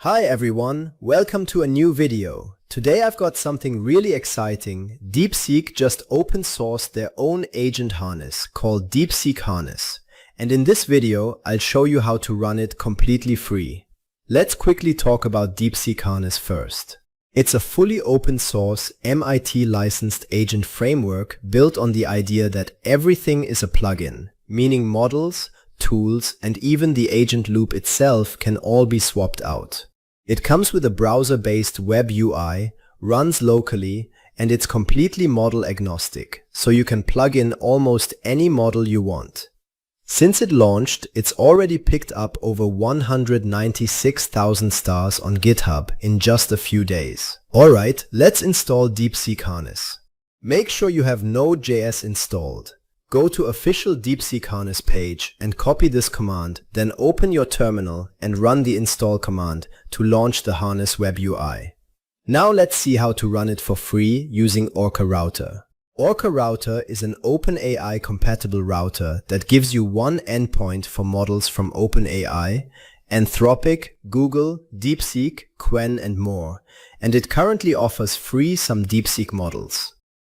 Hi everyone, welcome to a new video. Today I've got something really exciting. DeepSeek just open sourced their own agent harness called DeepSeek Harness. And in this video, I'll show you how to run it completely free. Let's quickly talk about DeepSeek Harness first. It's a fully open source, MIT licensed agent framework built on the idea that everything is a plugin, meaning models, tools, and even the agent loop itself can all be swapped out. It comes with a browser-based web UI, runs locally, and it's completely model agnostic, so you can plug in almost any model you want. Since it launched, it's already picked up over 196,000 stars on GitHub in just a few days. Alright, let's install DeepSeek Harness. Make sure you have Node.js installed. Go to official DeepSeek Harness page and copy this command, then open your terminal and run the install command to launch the Harness web UI. Now let's see how to run it for free using Orca Router. Orca Router is an OpenAI compatible router that gives you one endpoint for models from OpenAI, Anthropic, Google, DeepSeek, Qwen and more, and it currently offers free some DeepSeek models.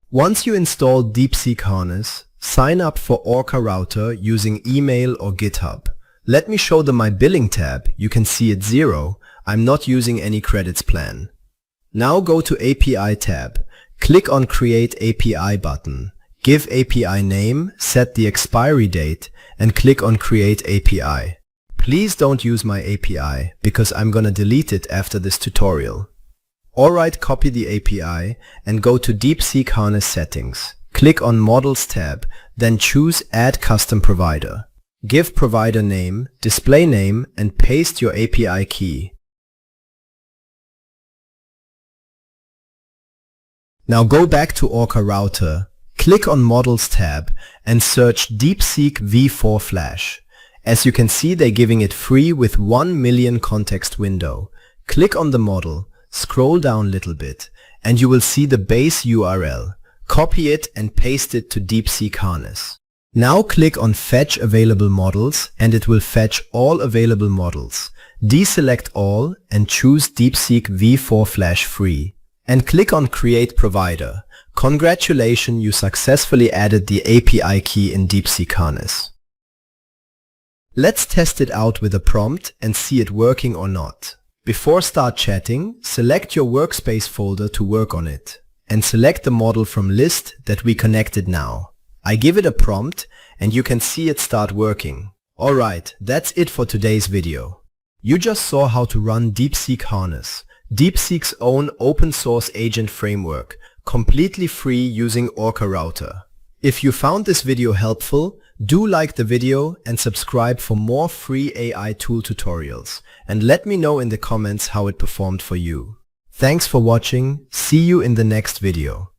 Once you install DeepSeek Harness, sign up for Orca Router using email or GitHub. Let me show them my billing tab. You can see it's 0. I'm not using any credits plan. Now go to API tab. Click on Create API button. Give API name, set the expiry date, and click on Create API. Please don't use my API because I'm gonna delete it after this tutorial. Alright, copy the API and go to DeepSeek Harness settings. Click on Models tab, then choose Add Custom Provider. Give provider name, display name, and paste your API key. Now go back to Orca Router, click on Models tab, and search DeepSeek V4 Flash. As you can see, they're giving it free with 1 million context window. Click on the model, scroll down a little bit, and you will see the base URL. Copy it and paste it to DeepSeek Harness. Now click on Fetch Available Models and it will fetch all available models. Deselect all and choose DeepSeek V4 Flash Free. And click on Create Provider. Congratulations, you successfully added the API key in DeepSeek Harness. Let's test it out with a prompt and see it working or not. Before start chatting, select your workspace folder to work on it. And select the model from list that we connected now. I give it a prompt and you can see it start working. Alright, that's it for today's video. You just saw how to run DeepSeek Harness, DeepSeek's own open source agent framework, completely free using Orca Router. If you found this video helpful, do like the video and subscribe for more free AI tool tutorials. And let me know in the comments how it performed for you. Thanks for watching, see you in the next video.